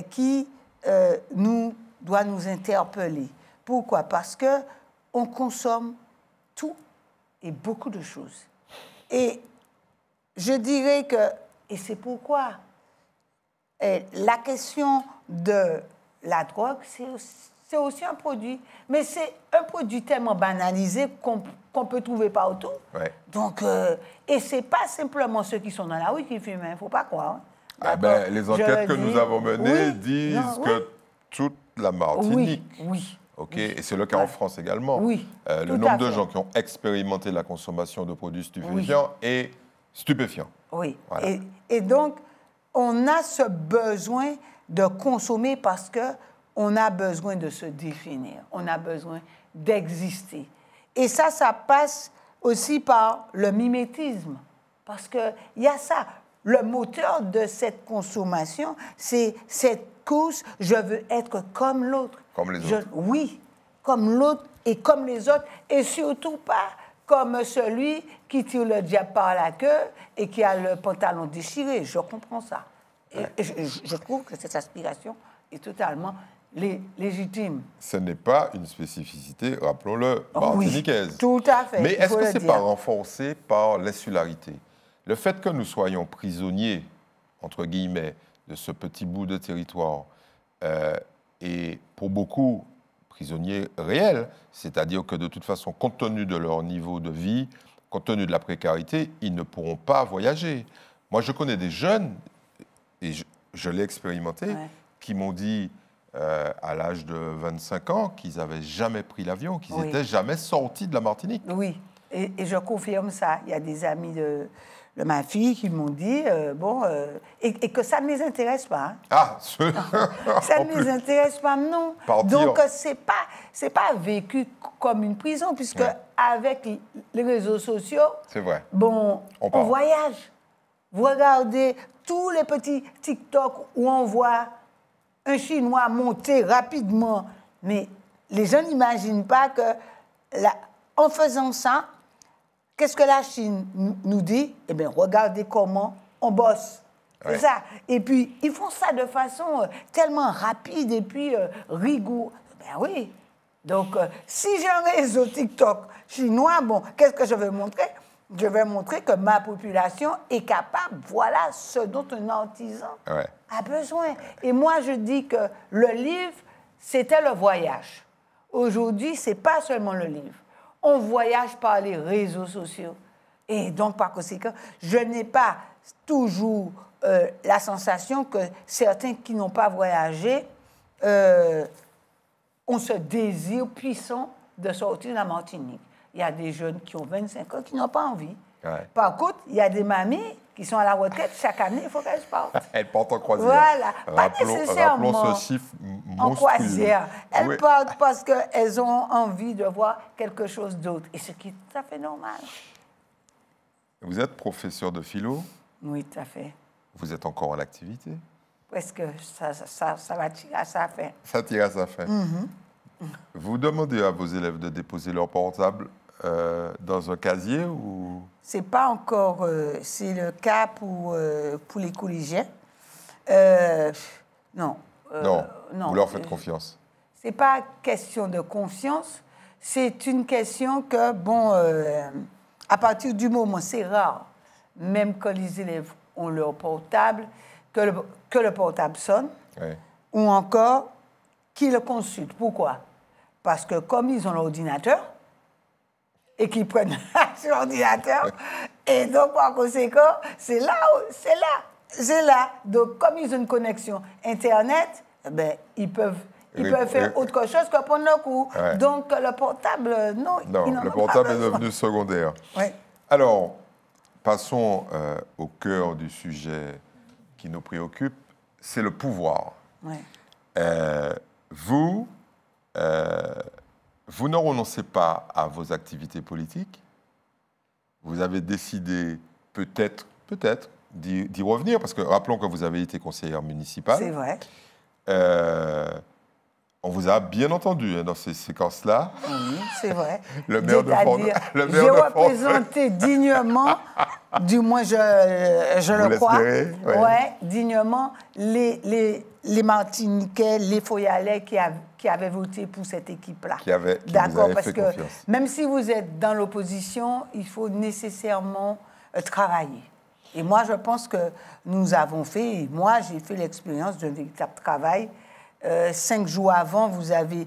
qui doit nous interpeller. Pourquoi? Parce qu'on consomme tout et beaucoup de choses. Et je dirais que et c'est pourquoi la question de la drogue, c'est aussi un produit. Mais c'est un produit tellement banalisé qu'on peut trouver partout. Donc, et ce n'est pas simplement ceux qui sont dans la rue qui fument, il ne faut pas croire. Les enquêtes que nous avons menées disent que toute la Martinique... Et c'est le cas en France également. Le nombre de gens qui ont expérimenté la consommation de produits stupéfiants est stupéfiant. Et donc, on a ce besoin de consommer parce on a besoin de se définir, on a besoin d'exister. Et ça passe aussi par le mimétisme, parce qu'il y a ça. Le moteur de cette consommation, c'est cette course, je veux être comme l'autre. Comme les autres. Oui, comme l'autre et comme les autres, et surtout pas comme celui qui tire le diable par la queue et qui a le pantalon déchiré. Je comprends ça. Et je trouve que cette aspiration est totalement légitime. Ce n'est pas une spécificité, rappelons-le, martiniquaise. Oui, tout à fait. Mais est-ce que ce n'est pas renforcé par l'insularité? Le fait que nous soyons prisonniers, entre guillemets, de ce petit bout de territoire, et pour beaucoup, prisonniers réels, c'est-à-dire que de toute façon, compte tenu de leur niveau de vie, compte tenu de la précarité, ils ne pourront pas voyager. Moi, je connais des jeunes, et je l'ai expérimenté, qui m'ont dit à l'âge de 25 ans qu'ils n'avaient jamais pris l'avion, qu'ils n'étaient jamais sortis de la Martinique. Oui, et je confirme ça. Il y a des amis de ma fille qui m'ont dit, et que ça ne les intéresse pas. Hein. Ah, ça ne les intéresse pas, non. Donc, ce n'est pas vécu comme une prison, puisque avec les réseaux sociaux, c'est vrai. Bon, on voyage. Vous regardez tous les petits TikTok où on voit un Chinois monter rapidement, mais les gens n'imaginent pas que, en faisant ça, qu'est-ce que la Chine nous dit? Eh bien, regardez comment on bosse. C'est ça. Et puis, ils font ça de façon tellement rapide et puis rigoureuse. Ben oui. Donc, si j'ai un réseau TikTok chinois, bon, qu'est-ce que je vais montrer? Je vais montrer que ma population est capable, voilà ce dont un artisan a besoin. Et moi, je dis que le livre, c'était le voyage. Aujourd'hui, ce n'est pas seulement le livre. On voyage par les réseaux sociaux. Et donc, par conséquent, je n'ai pas toujours la sensation que certains qui n'ont pas voyagé ont ce désir puissant de sortir de la Martinique. Il y a des jeunes qui ont 25 ans qui n'ont pas envie. Par contre, il y a des mamies qui sont à la retraite. Chaque année, il faut qu'elles partent. Elles partent en croisière. Voilà. Pas nécessairement rappelons ce chiffre monstrueux. En croisière. Elles partent parce qu'elles ont envie de voir quelque chose d'autre. Et ce qui est tout à fait normal. Vous êtes professeur de philo? Oui, tout à fait. Vous êtes encore en activité? Presque. Ça va tirer à sa fin. Ça tire à sa fin. Vous demandez à vos élèves de déposer leur portable dans un casier ou... C'est pas encore... c'est le cas pour les collégiens. Non. Non. Vous leur faites confiance? C'est pas question de confiance. C'est une question que, bon, à partir du moment, c'est rare, même quand les élèves ont leur portable, que le portable sonne, ou encore qu'ils le consultent. Pourquoi? Parce que comme ils ont l'ordinateur, et qu'ils prennent sur l'ordinateur, et donc par conséquent, c'est là. Donc comme ils ont une connexion Internet, ben, ils peuvent faire autre chose que prendre le coup. Donc le portable, non, le portable est devenu secondaire. Alors, passons au cœur du sujet qui nous préoccupe, c'est le pouvoir. Vous ne renoncez pas à vos activités politiques. Vous avez décidé peut-être d'y revenir, parce que rappelons que vous avez été conseillère municipale. C'est vrai. On vous a bien entendu dans ces séquences-là. Oui, c'est vrai. Le maire de Fort. J'ai représenté dignement, du moins je le crois, dignement les Martiniquais, les Foyalais qui avaient voté pour cette équipe-là. D'accord, parce que confiance. Même si vous êtes dans l'opposition, il faut nécessairement travailler. Et moi, je pense que nous avons fait, moi j'ai fait l'expérience d'un véritable travail. 5 jours avant, vous avez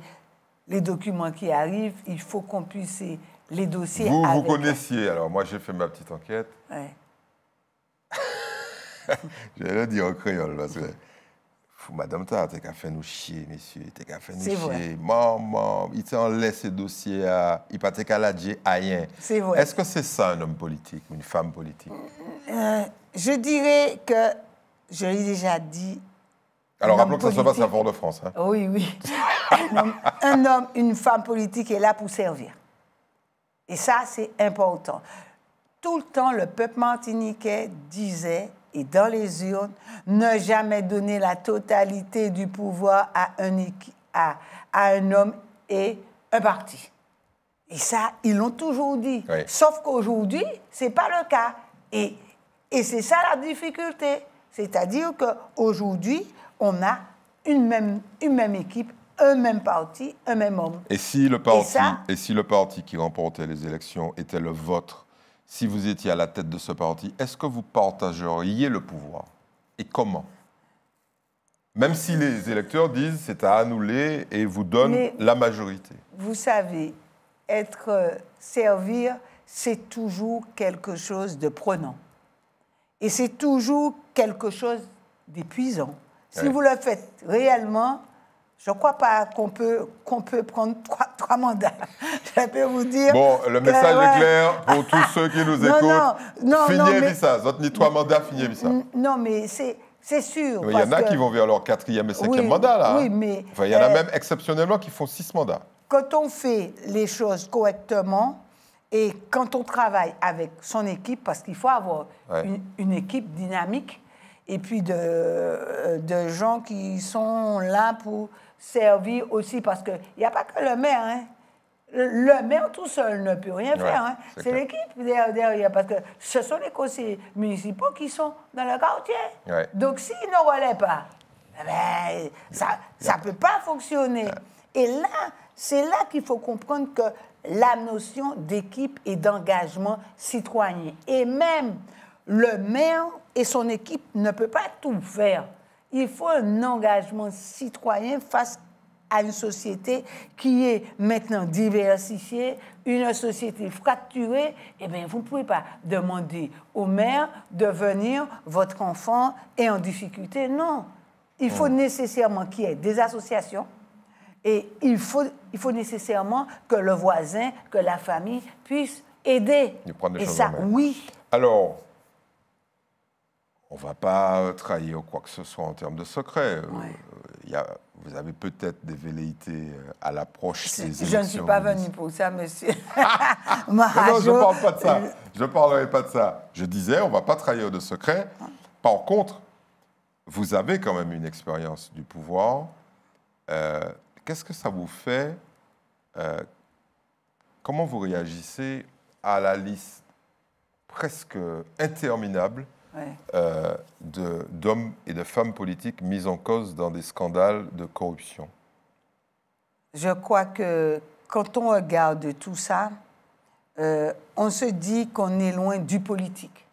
les documents qui arrivent. Il faut qu'on puisse les dossiers. Vous connaissiez. Alors, moi, j'ai fait ma petite enquête. Je vais le dire en créole parce que Madame t'as qu'à faire nous chier, messieurs. T'as qu'à faire nous chier. Maman, il t'a laissé ce dossier à. Il pas qu'à la dire rien. C'est vrai. Est-ce que c'est ça un homme politique, une femme politique? Je dirais que, je l'ai déjà dit Alors rappelons que ça se passe à Fort-de-France. Hein. Oui, oui. Un homme, une femme politique est là pour servir. Et ça, c'est important. Tout le temps, le peuple martiniquais disait, et dans les urnes, ne jamais donner la totalité du pouvoir à un homme et un parti. Et ça, ils l'ont toujours dit. Oui. Sauf qu'aujourd'hui, ce n'est pas le cas. Et c'est ça la difficulté. C'est-à-dire qu'aujourd'hui, on a une même équipe, un même parti, un même homme. Et si le parti qui remportait les élections était le vôtre, si vous étiez à la tête de ce parti, est-ce que vous partageriez le pouvoir? Et comment? Même si les électeurs disent c'est à annuler et vous donnent la majorité. Vous savez, servir, c'est toujours quelque chose de prenant. Et c'est toujours quelque chose d'épuisant. Si vous le faites réellement, je ne crois pas qu'on peut prendre trois mandats. Je peux vous dire... Bon, le message est clair pour tous ceux qui nous écoutent. Fignez ça. Vous avez 3 mandats, fignez ça. Non, mais c'est sûr. Il y en a qui vont vers leur 4e et 5e mandat, là. Oui, mais... Enfin, il y en a même exceptionnellement qui font 6 mandats. Quand on fait les choses correctement et quand on travaille avec son équipe, parce qu'il faut avoir une équipe dynamique et puis de gens qui sont là pour servir aussi, parce qu'il n'y a pas que le maire. Hein. Le maire tout seul ne peut rien faire. Hein. C'est l'équipe derrière, parce que ce sont les conseillers municipaux qui sont dans le quartier. Ouais. Donc, s'ils ne relaient pas, ça ne peut pas fonctionner. Et là, c'est là qu'il faut comprendre que la notion d'équipe et d'engagement citoyen. Et même le maire et son équipe ne peuvent pas tout faire. Il faut un engagement citoyen face à une société qui est maintenant diversifiée, une société fracturée. Eh bien, vous ne pouvez pas demander au maire de venir, votre enfant est en difficulté. Non. Il faut nécessairement qu'il y ait des associations. Et il faut nécessairement que le voisin, que la famille puisse aider. Et ça, oui. Alors, on ne va pas trahir quoi que ce soit en termes de secret. Vous avez peut-être des velléités à l'approche des élections. Je ne suis pas venu pour ça, monsieur. Non, je ne parle pas de ça. Je ne parlerai pas de ça. Je disais, on ne va pas trahir de secret. Par contre, vous avez quand même une expérience du pouvoir. Qu'est-ce que ça vous fait? Comment vous réagissez à la liste presque interminable d'hommes et de femmes politiques mis en cause dans des scandales de corruption? Je crois que quand on regarde tout ça, on se dit qu'on est loin du politique.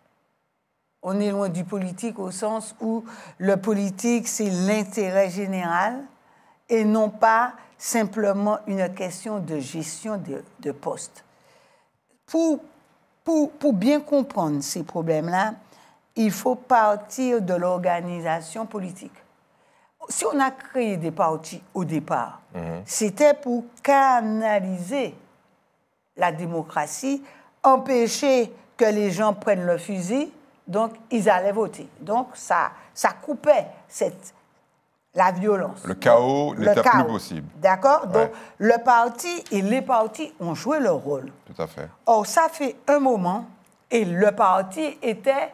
On est loin du politique au sens où le politique, c'est l'intérêt général et non pas simplement une question de gestion de poste. Pour bien comprendre ces problèmes-là, il faut partir de l'organisation politique. Si on a créé des partis au départ, c'était pour canaliser la démocratie, empêcher que les gens prennent le fusil, donc ils allaient voter. Donc ça coupait la violence. Le chaos n'était plus possible. D'accord? Donc le parti et les partis ont joué leur rôle. Tout à fait. Or, ça fait un moment et le parti était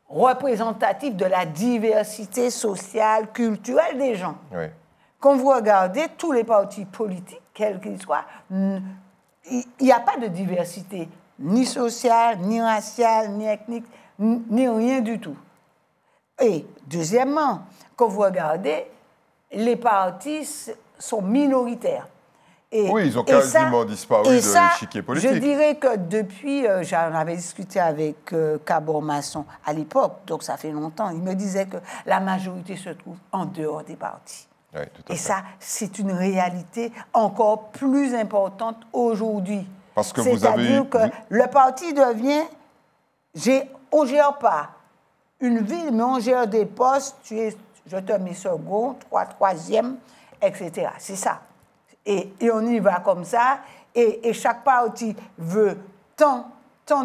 représentatif de la diversité sociale, culturelle des gens. Oui. Quand vous regardez tous les partis politiques, quels qu'ils soient, il n'y a pas de diversité, ni sociale, ni raciale, ni ethnique, ni rien du tout. Et deuxièmement, quand vous regardez, les partis sont minoritaires. Oui, ils ont quasiment disparu de l'échiquier politique. Je dirais que depuis, j'en avais discuté avec Cabor Masson à l'époque, donc ça fait longtemps, il me disait que la majorité se trouve en dehors des partis. Oui, tout à fait. Et ça, c'est une réalité encore plus importante aujourd'hui. Parce que vous avez... C'est-à-dire que le parti devient... On ne gère pas une ville, mais on gère des postes, je te mets second, troisième, etc. C'est ça. Et on y va comme ça, et chaque parti veut tant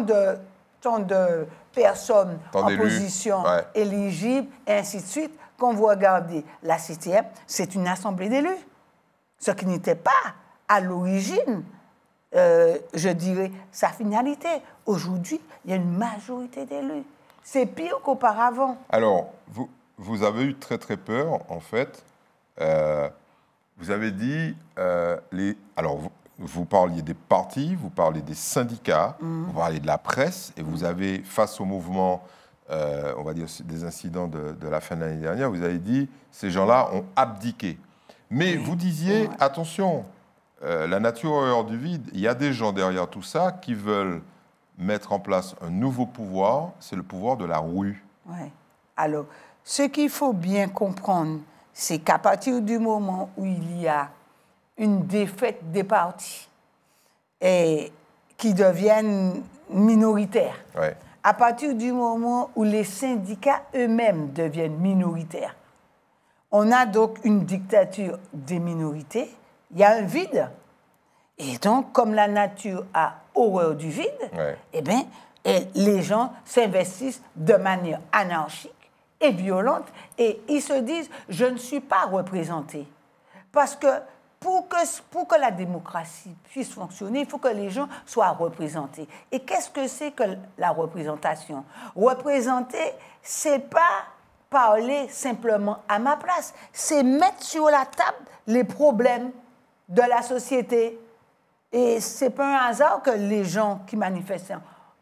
de personnes en position éligible, et ainsi de suite, quand vous regardez la CTM, c'est une assemblée d'élus. Ce qui n'était pas à l'origine, je dirais, sa finalité. Aujourd'hui, il y a une majorité d'élus. C'est pire qu'auparavant. Alors, vous avez eu très très peur, en fait. Vous avez dit, alors vous parliez des partis, vous parlez des syndicats, vous parlez de la presse, et vous avez, face au mouvement, on va dire, des incidents de la fin de l'année dernière, vous avez dit, ces gens-là ont abdiqué. Mais vous disiez, attention, la nature horreur du vide, il y a des gens derrière tout ça qui veulent mettre en place un nouveau pouvoir, c'est le pouvoir de la rue. Oui. Alors, ce qu'il faut bien comprendre, c'est qu'à partir du moment où il y a une défaite des partis et qui deviennent minoritaires, Ouais. à partir du moment où les syndicats eux-mêmes deviennent minoritaires, on a donc une dictature des minorités, il y a un vide. Et donc, comme la nature a horreur du vide, Ouais. eh bien, les gens s'investissent de manière anarchique et violente et ils se disent « je ne suis pas représenté ». Parce que pour que la démocratie puisse fonctionner, il faut que les gens soient représentés. Et qu'est-ce que c'est que la représentation? Représenter, c'est pas parler simplement à ma place, c'est mettre sur la table les problèmes de la société. Et ce n'est pas un hasard que les gens qui manifestent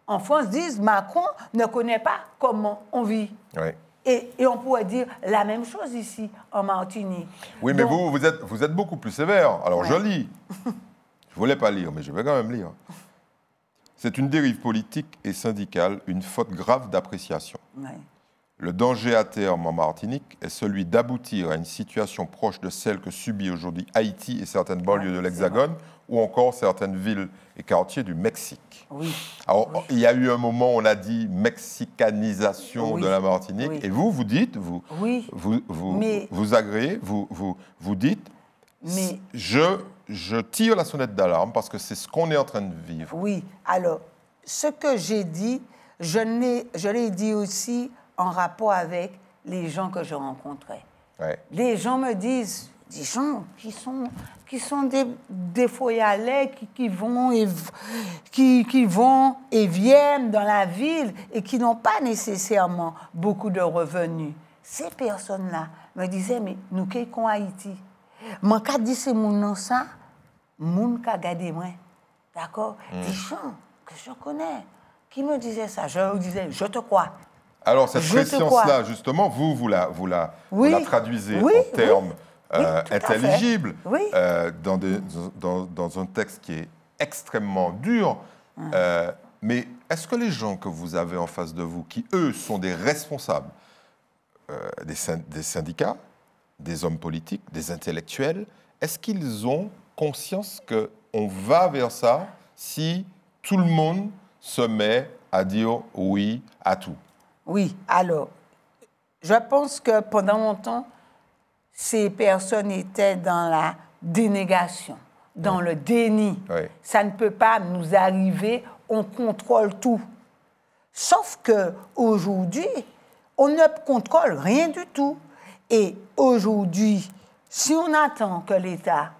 en France disent « Macron ne connaît pas comment on vit Ouais. ». Et on pourrait dire la même chose ici, en Martinique. Oui, mais Donc, vous êtes beaucoup plus sévère. Alors, je Ouais. lis. Je ne voulais pas lire, mais je vais quand même lire. C'est une dérive politique et syndicale, une faute grave d'appréciation. ouais. Le danger à terme en Martinique est celui d'aboutir à une situation proche de celle que subit aujourd'hui Haïti et certaines banlieues de l'Hexagone, ou encore certaines villes et quartiers du Mexique. Oui. Alors, Oui. il y a eu un moment où on a dit mexicanisation Oui. de la Martinique, Oui. et vous dites, Oui. Mais- vous agréez, vous dites, Mais- je tire la sonnette d'alarme parce que c'est ce qu'on est en train de vivre. Oui. Alors, ce que j'ai dit, je l'ai dit aussi en rapport avec les gens que je rencontrais. Ouais. Les gens me disent, des gens qui sont des foyalais, qui vont et viennent dans la ville et qui n'ont pas nécessairement beaucoup de revenus. Ces personnes-là me disaient, mais nous qui sommes en Haïti, mon cas dit c'est mon nom ça, mon cas gardé moi, d'accord? Des gens que je connais qui me disaient ça, je leur disais, je te crois. Alors, cette Je te pression-là, crois. justement, vous la Oui. traduisez Oui, en termes oui. Oui, tout à fait. intelligibles, Oui. dans un texte qui est extrêmement dur. Mais est-ce que les gens que vous avez en face de vous, qui, eux, sont des responsables des syndicats, des hommes politiques, des intellectuels, est-ce qu'ils ont conscience qu'on va vers ça si tout le monde se met à dire oui à tout? Oui, alors, je pense que pendant longtemps, ces personnes étaient dans la dénégation, dans le déni. Oui. Ça ne peut pas nous arriver, on contrôle tout. Sauf qu'aujourd'hui, on ne contrôle rien du tout. Et aujourd'hui, si on attend que l'État,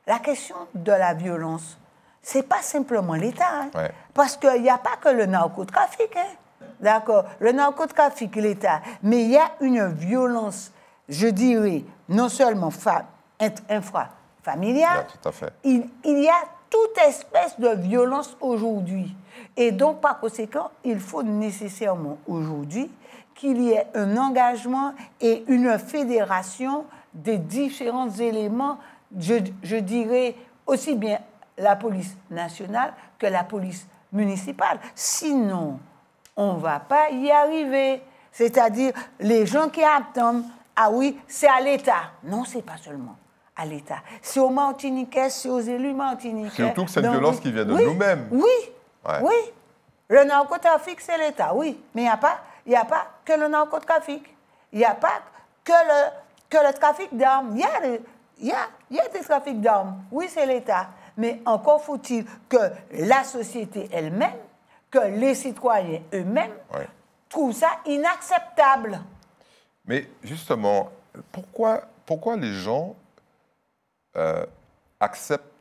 la question de la violence, ce n'est pas simplement l'État. Hein, Ouais. parce qu'il n'y a pas que le narcotrafic. Hein. D'accord, le narcotrafic, l'État, mais il y a une violence, je dirais, non seulement intrafamiliale, Ouais, tout à fait. il y a toute espèce de violence aujourd'hui. Et donc, par conséquent, il faut nécessairement aujourd'hui qu'il y ait un engagement et une fédération des différents éléments, je dirais aussi bien la police nationale que la police municipale. Sinon, on ne va pas y arriver. C'est-à-dire, les gens qui attendent, ah oui, c'est à l'État. Non, ce n'est pas seulement à l'État. C'est aux Martiniquais, c'est aux élus martiniquais. Surtout que c'est une Donc, violence qui vient de oui, nous-mêmes. Oui, Ouais. oui. Le narcotrafic, c'est l'État, oui. Mais il n'y a pas que le narcotrafic. Il n'y a pas que le trafic d'armes. Il y a des trafics d'armes. Oui, c'est l'État. Mais encore faut-il que la société elle-même, que les citoyens eux-mêmes Ouais. trouvent ça inacceptable. Mais justement, pourquoi les gens acceptent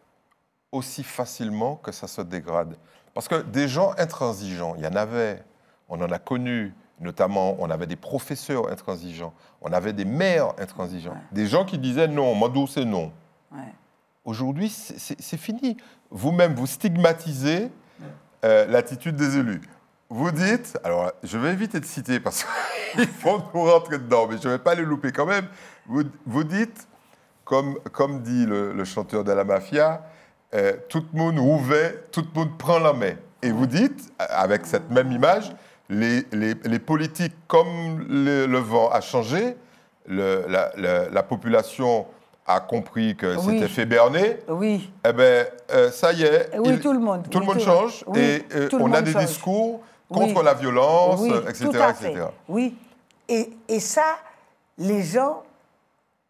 aussi facilement que ça se dégrade? Parce que des gens intransigeants, il y en avait, on en a connu, notamment on avait des professeurs intransigeants, on avait des maires intransigeants, des gens qui disaient non, Mandou c'est non. Ouais. Aujourd'hui, c'est fini. Vous-même, vous stigmatisez l'attitude des élus. Vous dites, alors je vais éviter de citer parce qu'il faut nous rentrer dedans, mais je ne vais pas les louper quand même. Vous dites, comme dit le chanteur de la mafia, tout le monde ouvert, tout le monde prend la main. Et vous dites, avec cette même image, les politiques, comme le vent a changé, la population a compris que Oui. c'était fait berner, Oui. eh bien, ça y est, Oui, tout le monde. tout le Oui, monde tout- change oui, et tout le on a monde des change. discours contre Oui. la violence, Oui, etc., tout à fait. etc. Oui. Et ça, les gens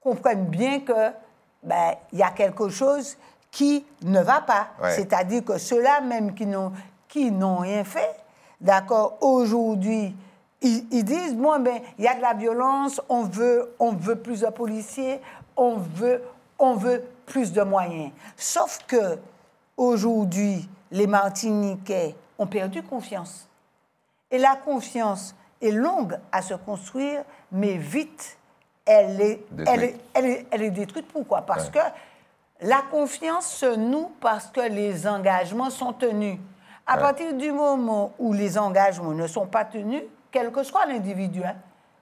comprennent bien que ben, y a quelque chose qui ne va pas. Ouais. C'est-à-dire que ceux-là même qui n'ont rien fait, d'accord, aujourd'hui, ils disent, bon, ben, il y a de la violence, on veut plus de policiers, on veut plus de moyens. Sauf que aujourd'hui, les Martiniquais ont perdu confiance. Et la confiance est longue à se construire, mais vite, elle est détruite. Pourquoi? Parce que la confiance se noue parce que les engagements sont tenus. À partir du moment où les engagements ne sont pas tenus, quel que soit l'individu, hein,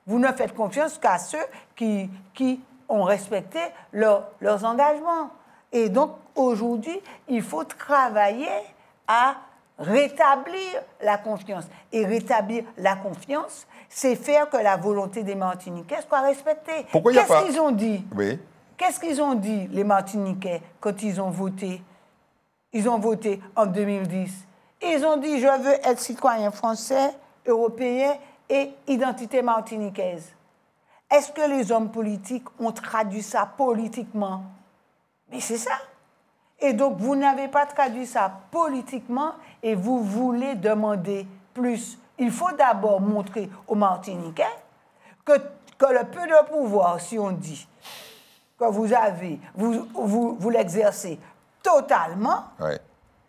vous ne faites confiance qu'à ceux qui ont respecté leurs engagements. Et donc, aujourd'hui, il faut travailler à rétablir la confiance. Et rétablir la confiance, c'est faire que la volonté des Martiniquais soit respectée. Pourquoi il y a pas... Qu'est-ce qu'ils ont dit? Oui. Qu'est-ce qu'ils ont dit, les Martiniquais, quand ils ont voté? Ils ont voté en 2010. Ils ont dit, je veux être citoyen français, européen et identité martiniquaise. Est-ce que les hommes politiques ont traduit ça politiquement? Mais c'est ça. Et donc, vous n'avez pas traduit ça politiquement et vous voulez demander plus. Il faut d'abord montrer aux Martiniquais que le peu de pouvoir, si on dit, que vous avez, vous l'exercez totalement. Ouais.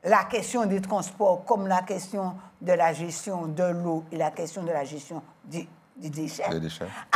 La question des transports, comme la question de la gestion de l'eau et la question de la gestion des déchets,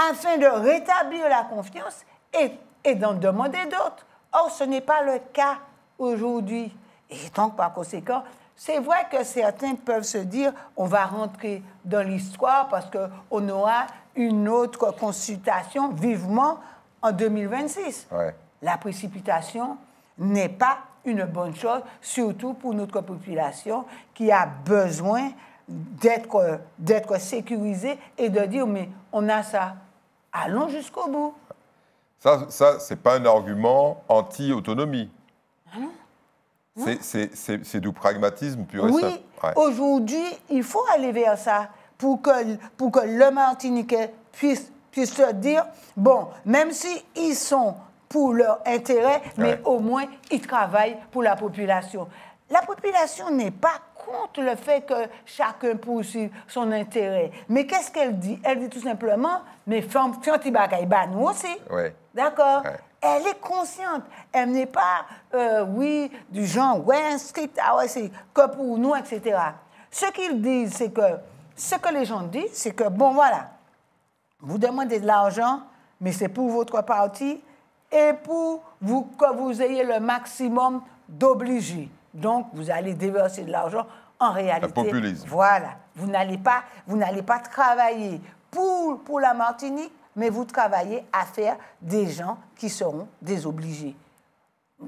afin de rétablir la confiance et d'en demander d'autres. Or, ce n'est pas le cas aujourd'hui. Et donc, par conséquent, c'est vrai que certains peuvent se dire on va rentrer dans l'histoire parce qu'on aura une autre consultation vivement en 2026. Ouais. La précipitation n'est pas une bonne chose, surtout pour notre population qui a besoin d'être sécurisée et de dire, mais on a ça, allons jusqu'au bout. Ça ce n'est pas un argument anti-autonomie. C'est du pragmatisme pur et simple. Oui, aujourd'hui, il faut aller vers ça pour que le Martiniquais puisse se dire, bon, même s'ils sont pour leur intérêt, mais au moins, ils travaillent pour la population. La population n'est pas contre le fait que chacun poursuive son intérêt. Mais qu'est-ce qu'elle dit? Elle dit tout simplement, mais nous aussi. Ouais. D'accord? Ouais. Elle est consciente. Elle n'est pas, oui, du genre, ouais, strict, ah ouais, c'est que pour nous, etc. Ce qu'ils disent, c'est que, ce que les gens disent, c'est que, bon, voilà, vous demandez de l'argent, mais c'est pour votre parti et pour que vous ayez le maximum d'obligés. Donc, vous allez déverser de l'argent. En réalité, populisme. Voilà, vous n'allez pas travailler pour la Martinique, mais vous travaillez à faire des gens qui seront des obligés.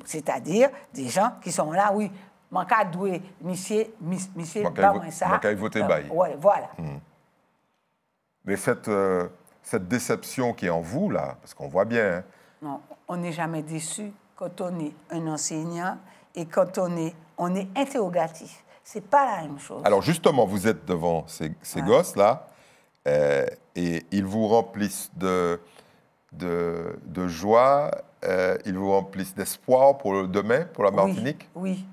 C'est-à-dire des gens qui sont là, oui, mon cas doué, monsieur, pas moins ça. Mon cas voter bail. Oui, voilà. Mais cette déception qui est en vous, là, parce qu'on voit bien... Hein, non, on n'est jamais déçu quand on est un enseignant et quand on est interrogatif. C'est pas la même chose. Alors justement, vous êtes devant ces gosses-là et ils vous remplissent de joie, ils vous remplissent d'espoir pour le demain, pour la Martinique? Oui,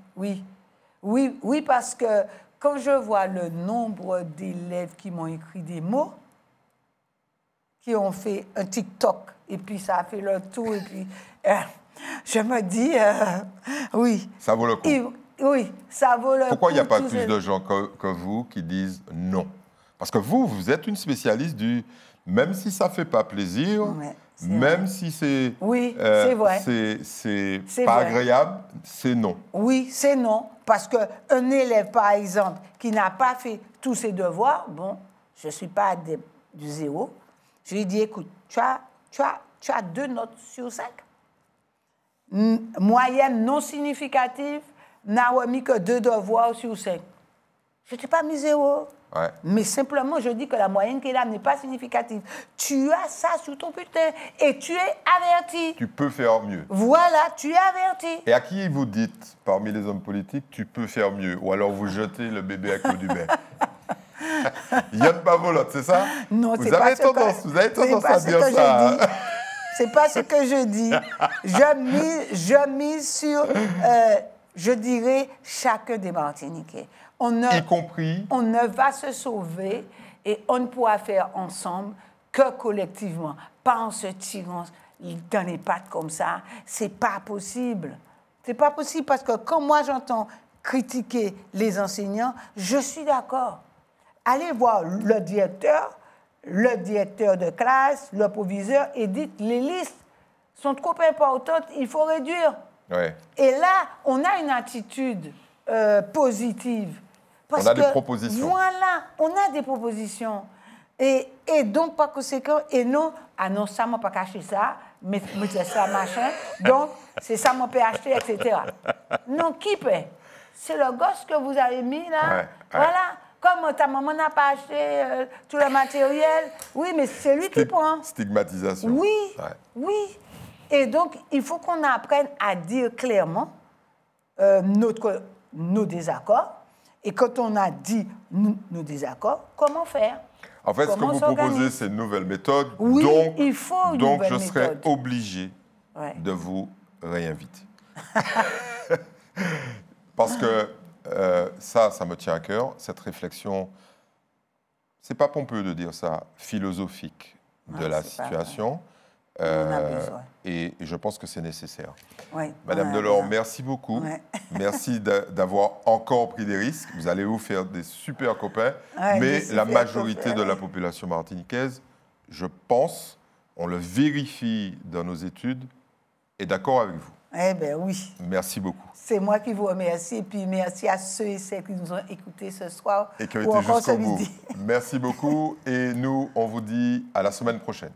parce que quand je vois le nombre d'élèves qui m'ont écrit des mots, qui ont fait un TikTok, et puis ça a fait leur tour, et puis je me dis, oui. Ça vaut le coup. Oui, ça vaut le coup. Pourquoi il n'y a pas plus de gens que vous qui disent non? Parce que vous êtes une spécialiste du... Même si ça ne fait pas plaisir, Ouais, même vrai. si c'est... Oui, c'est vrai. C'est pas vrai. agréable, c'est non. Oui, c'est non. Parce qu'un élève, par exemple, qui n'a pas fait tous ses devoirs, bon, je ne suis pas du zéro, je lui dis, écoute, tu as 2 notes sur 5. Moyenne non significative, n'a remis que 2 devoirs sur 5. Je ne t'ai pas mis 0. Ouais. Mais simplement, je dis que la moyenne qui est là n'est pas significative. Tu as ça sur ton bulletin et tu es averti. Tu peux faire mieux. Voilà, tu es averti. Et à qui vous dites, parmi les hommes politiques, tu peux faire mieux? Ou alors vous jetez le bébé avec l'eau du bain? Yann Pavolotte, c'est ça? Non, c'est pas Vous avez tendance à dire ça. C'est pas ce que je dis. Je mise sur, je dirais, chacun des Martiniquais. Y compris. On ne va se sauver et on ne pourra faire ensemble que collectivement, pas en se tirant dans les pattes comme ça. C'est pas possible. C'est pas possible parce que quand moi j'entends critiquer les enseignants, je suis d'accord. Allez voir le directeur de classe, le proviseur et dites les listes sont trop importantes, il faut réduire. Ouais. Et là, on a une attitude positive. Parce on a que, des propositions. Voilà, on a des propositions. Et donc, par conséquent, et non, ah non, ça, moi, pas caché ça, mais c'est ça, machin, donc, c'est ça, moi, peut acheter, etc. Non, qui paie? C'est le gosse que vous avez mis là. Ouais. Voilà. Comme ta maman n'a pas acheté tout le matériel, oui, mais c'est lui qui prend. Stigmatisation. Oui, oui. Et donc, il faut qu'on apprenne à dire clairement nos désaccords. Et quand on a dit nos désaccords, comment faire? En fait, ce que vous proposez, c'est une nouvelle méthode. Oui, donc, il faut une donc nouvelle je serai méthode. obligé de vous réinviter. Parce que ça me tient à cœur, cette réflexion, c'est pas pompeux de dire ça, philosophique de la situation. On en a besoin. Et je pense que c'est nécessaire. Oui, Madame Delors, merci beaucoup. Ouais. Merci d'avoir encore pris des risques. Vous allez vous faire des super copains. Ouais, mais des la super majorité copains, de la ouais. population martiniquaise, je pense, on le vérifie dans nos études, est d'accord avec vous. Eh bien, oui. Merci beaucoup. C'est moi qui vous remercie. Et puis, merci à ceux et celles qui nous ont écoutés ce soir. Et qui ont ou été encore ce jusqu'au bout. midi. Merci beaucoup. Et nous, on vous dit à la semaine prochaine.